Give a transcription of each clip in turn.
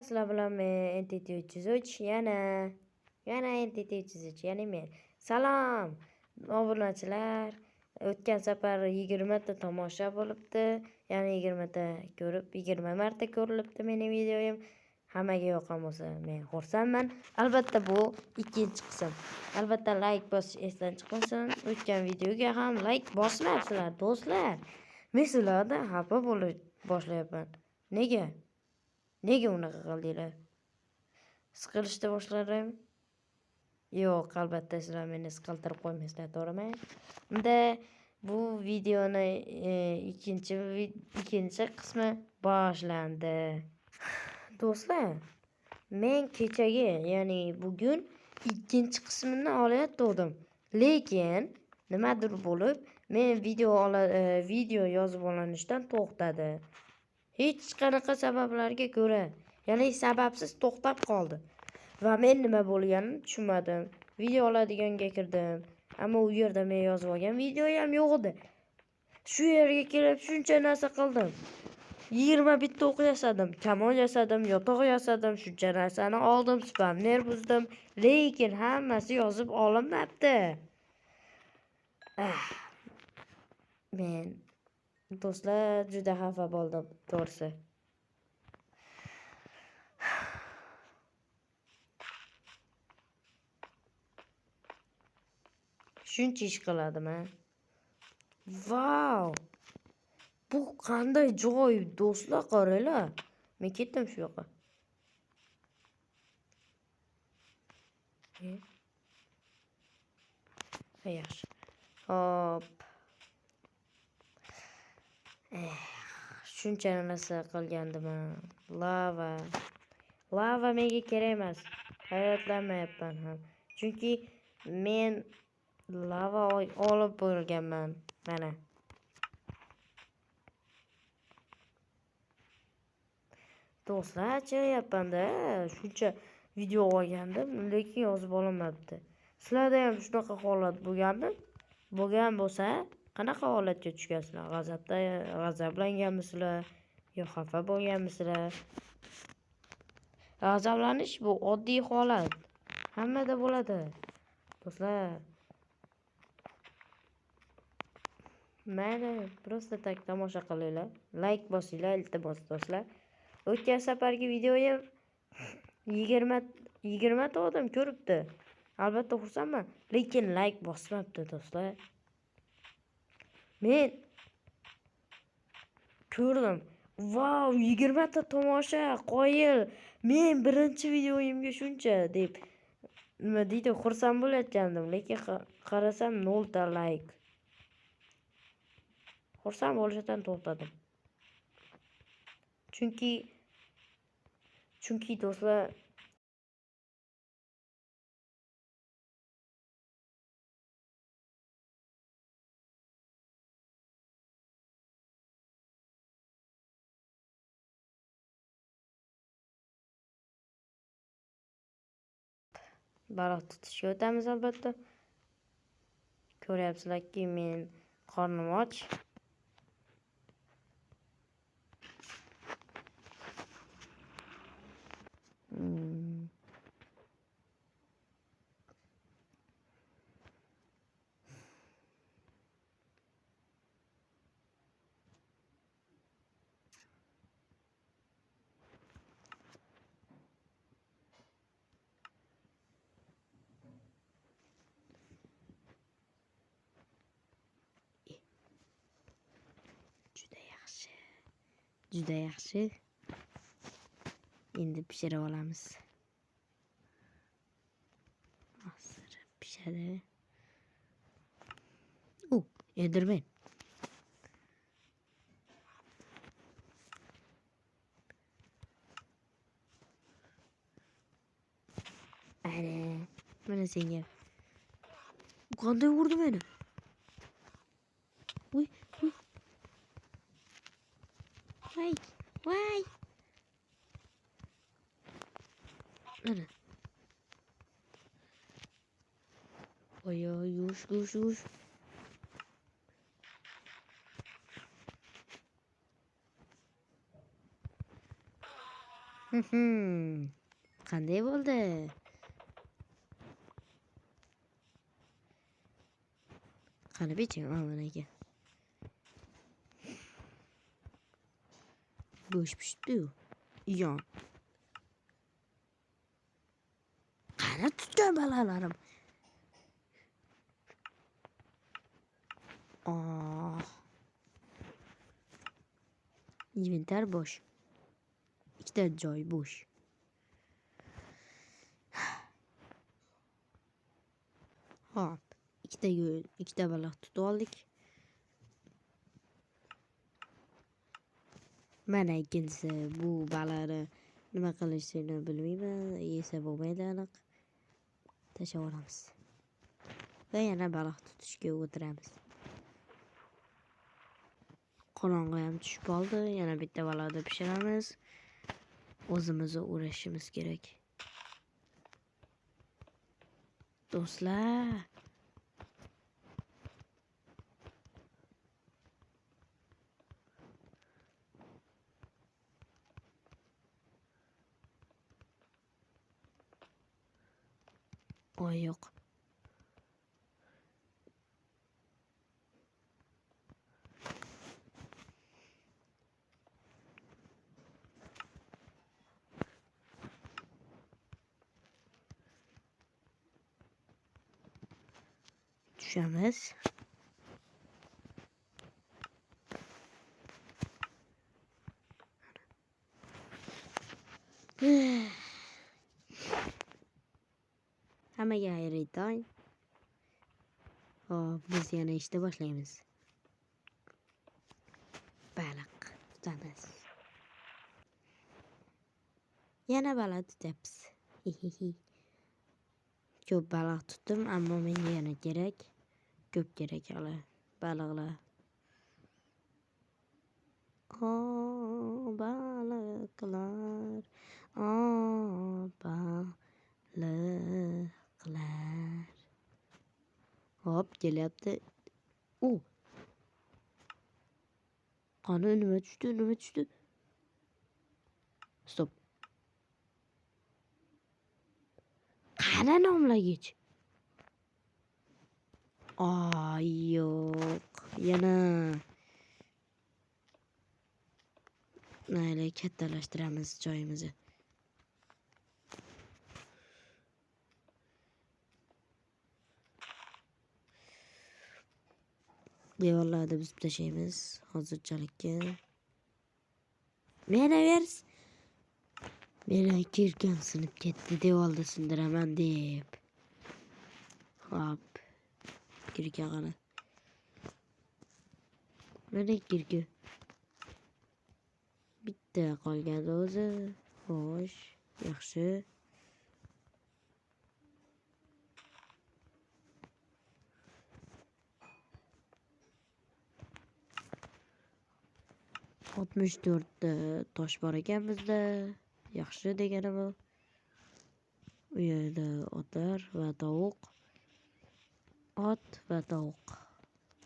Sizlar bilan men NTT 303 yana NTT 303 yana men. Salom obunachilar. O'tgan safar 20 ta tomosha bo'libdi. Yana 20 ta ko'rib, 20 marta ko'rilibdi mening videoyim. Hammaga yoqqan bo'lsa, men xursandman. Albatta bu ikkinchi qism. Albatta like bosish esdan chiqmasin. O'tgan videoga ham like bosmabsizlar, do'stlar. Men sizlardan xafa bo'lib boshlayapman. Nega unaqa qildinglar? Siqilishda boshladim. Yo'q, albatta sizlar meni siqiltirib qo'ymaysizlar, to'g'rimi? Unda bu videoni ikkinchi qismi boshlandi. Do'stlar, men kechagi, ya'ni bugun ikkinchi qismini olayotgandim. Lekin nimadir bo'lib, men video yozib olinishdan to'xtadi. Hech qanaqa sabablarga ko'ra, ya'ni sababsiz to'xtab qoldi. Va men nima bo'lganini tushunmadim. Video oladiganga kirdim, ammo u yerda men yozib olgan video ham yo'q edi. Shu yerga kelib shuncha narsa qildim. 20 bitta o'q yasadim, kamon yasadim, yotoq yasadim, shuncha narsani oldim, spamner buzdim, lekin hammasi yozib olinmabdi. Men do'stlar juda xafa bo'ldim, to'g'risi. Shuncha ish qiladimi? Vau! Bu qanday joy, do'stlar, qaranglar. Men ketdim shu yoqqa. Yaxshi. Hop. Shuncha narsa qilgandim. Lava menga kerak emas. Hayratlanmayapman ham. Chunki men lava olib bo'lganman. Mana. Do'stlar, chiqyapman-da. Shuncha video olgandim, lekin yozib ololmabdi. Sizlarda ham shunaqa holat bo'lganmi? Bo'lgan bo'lsa, qanaqa holatga tushgansizlar? G'azablanganmisizlar yo xafa bo'lganmisizlar? G'azablanish bu oddiy holat. Hammada bo'ladi. Do'stlar, mayli, просто tak tomosha qilinglar. Like bosinglar, iltimos do'stlar. O'tgan safargi videoyim 20 ta odam ko'ribdi. Albatta xursandman, lekin like bosmabdi do'stlar. Men ko'rdim. Vau, 20 ta tomosha, qoyil. Men birinchi videoyimga shuncha deb nima deydi, xursand bo'layotgandim, lekin qarasam 0 ta like. Xursand bo'lishdan to'xtadim. Chunki do'stlar, baliq tutishga o'tamiz albatta. Ko'ryapsizlarki, men qornim och. Juda yaxshi. Endi pishirib olamiz. Hozir pishadi. Enderman. Mana senga. Qanday urdi meni? Voy. Mana. Yush. Qanday bo'ldi? Qani beching, mana aka. Go'sht pishibdi-yu. Yon. Qani tutgan balalarim. Inventar bo'sh. Ikkita joy bo'sh. Hop, ikkita baliq tutib oldik. Mana ikkinchisi bu baliqni nima qilishini bilmayman, yesa bo'lmaydi aniq. Tashlab yuboramiz. Va yana baliq tutishga o'tiramiz. Qorong'i ham tushib qoldi. Yana bitta baliqni pishiramiz. O'zimizni uğraşimiz kerak. Do'stlar, oy yo'q. Tushamiz. Hammaga xayrli tong. Hop, biz yana ishda boshlaymiz. Baliq tutamiz. Yana baliq tutamiz. Ko'p baliq tutdim, ammo menga yana kerak. Ko'p kerak hali baliqlar. Baliqlar. Baliqlar. Hop, kelyapti. Qani nima tushdi? Stop. Qani nomlagich? Yo'q. Yana mayli, kattalashtiramiz joyimizni. Devorlarni buzib tashlaymiz hozirchalikka. Meni kirkam sinib ketdi, devorni sindiraman deb. Hop. Kirka qani. Mana kirka. Bitta qolgan o'zi. Xo'sh, yaxshi. Oltmish to'rtta tosh bor ekan bizda. Yaxshi degani bu. U yerda otlar va tovuq. Ot va tovuq.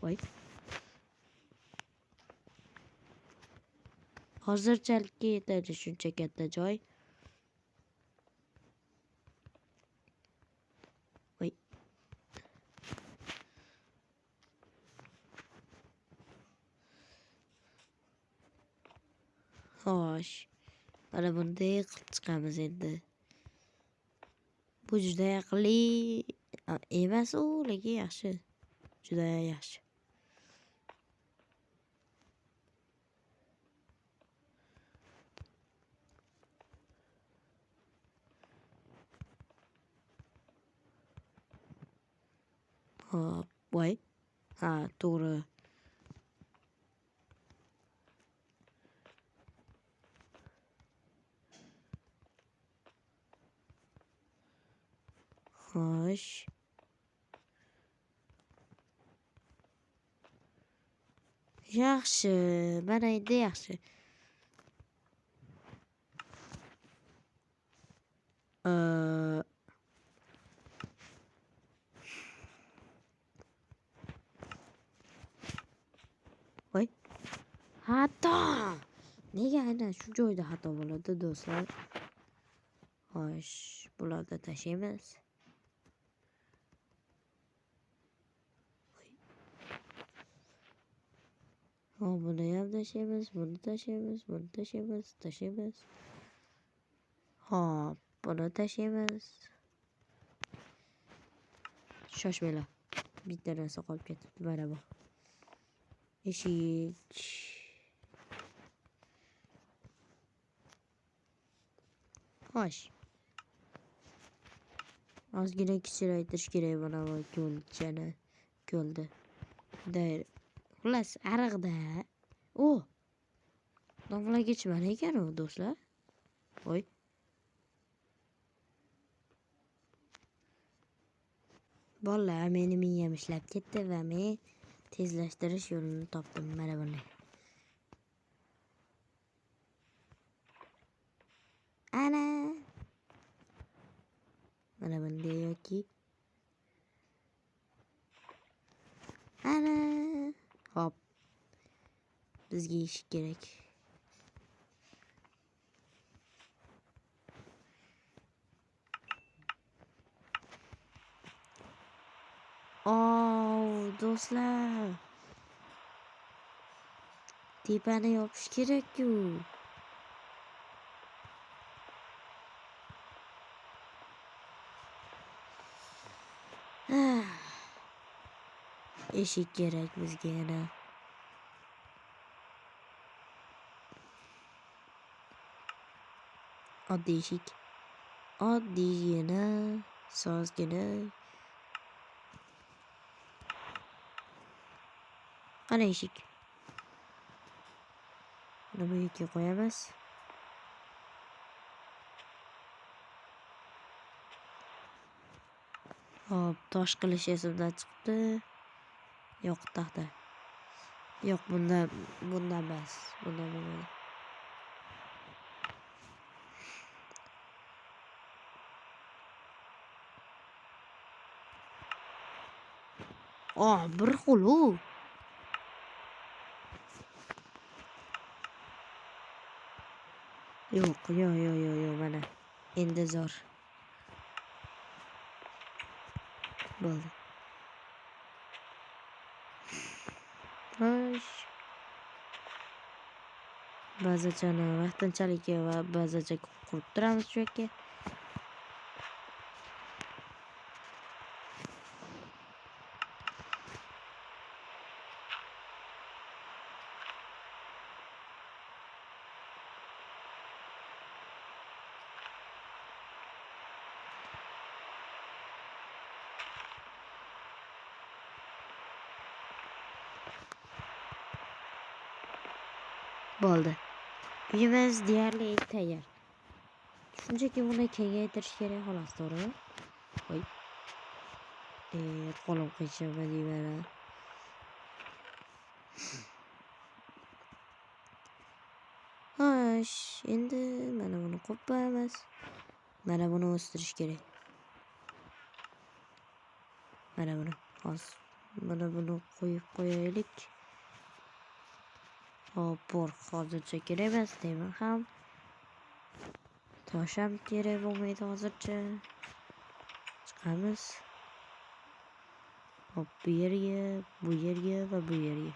Voy. Hozirchalikka yetadi shuncha katta joy. Voy. Xo'sh. Mana bunday qilib chiqamiz endi. Bu juda aqlli emas u, lekin yaxshi. Juda yaxshi. Hop, voy. Ha, to'g'ri. Xo'sh. Yaxshi, mana endi yaxshi. Voy. Xato. Nega aynan shu joyda xato bo'ladi, do'stlar? Xo'sh, bularni tashlaymiz. Hop, buni ham tashlaymiz, buni tashlaymiz, buni tashlaymiz. Hop, buni tashlaymiz. Shoshmanglar. Bitta narsa qolib ketibdi, mana bu. Eshik. Xo'sh. Ozgina kichraytirish kerak mana bu ko'lchani. Ko'ldi. Xullas, ariqda. Domlaga chiman ekan u, do'stlar. Voy. Bolalar, meni miyam ishlab ketdi va men tezlashtirish yo'lini topdim. Mana bunday. Ana. Mana bunday yoki. Ana. Hop. Bizga eshik kerak. Do'stlar. Tepani yopish kerak-ku. Eshik kerak bizga yana. Oddiy eshik. Oddiygina, sozgina. Qani eshik? Buni bu yerga qo'yamiz. Hop, tosh qilish esimdan chiqdi. Yo'q, taxta. Yo'q, bundan emas. Bundan bo'lmaydi. Bir xil-u. Yo'q, mana. Endi zo'r. Bo'ldi. Xo'sh. Ba'zachani vaqtinchalik va ba'zacha qurib turamiz shu yerga. Bo'ldi. Uyimiz deyarli tayyor. Shunchaki buni kengaytirish kerak xolos, to'g'rimi? Voy. Qo'lim qiyshiqmi deyman. Xo'sh, endi mana buni qo'yamiz. Mana buni o'stirish kerak. Mana buni. Hozir mana buni qo'yib qo'yaylik. Hop, hozircha kerak emas, deyman ham. Tosh ham kerak bo'lmaydi hozircha. Chiqamiz. Hop, bu yerga va bu yerga.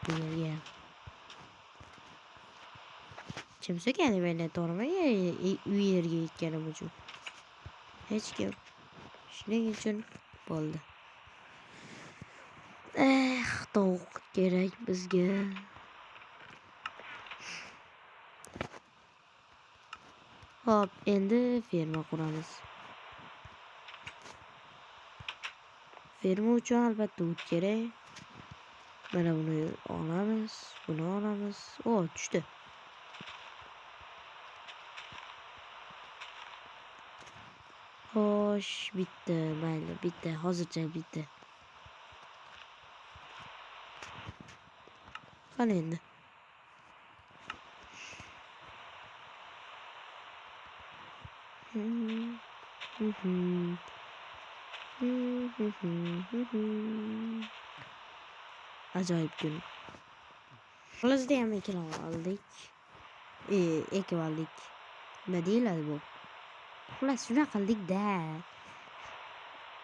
Bu yerga. Kim so'kadi meni, to'g'rimi? U yerga yetganim uchun. Hech kim. Shuning uchun bo'ldi. Tovuq kerak bizga. Hop, endi ferma quramiz. Ferma uchun albatta o't kerak. Mana buni olamiz, buni olamiz. Tushdi. Xo'sh, bitta, mayli, bitta, hozircha bitta. Qani endi. Ajoyib kun. Qo'limizda ham ekib oldik. Nima deyiladi bu? Xullas shunaqa qildik-da.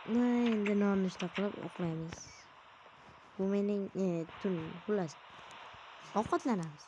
Endi nonushta qilib uxlaymiz. Bu mening tun xullas ovqatlanamiz.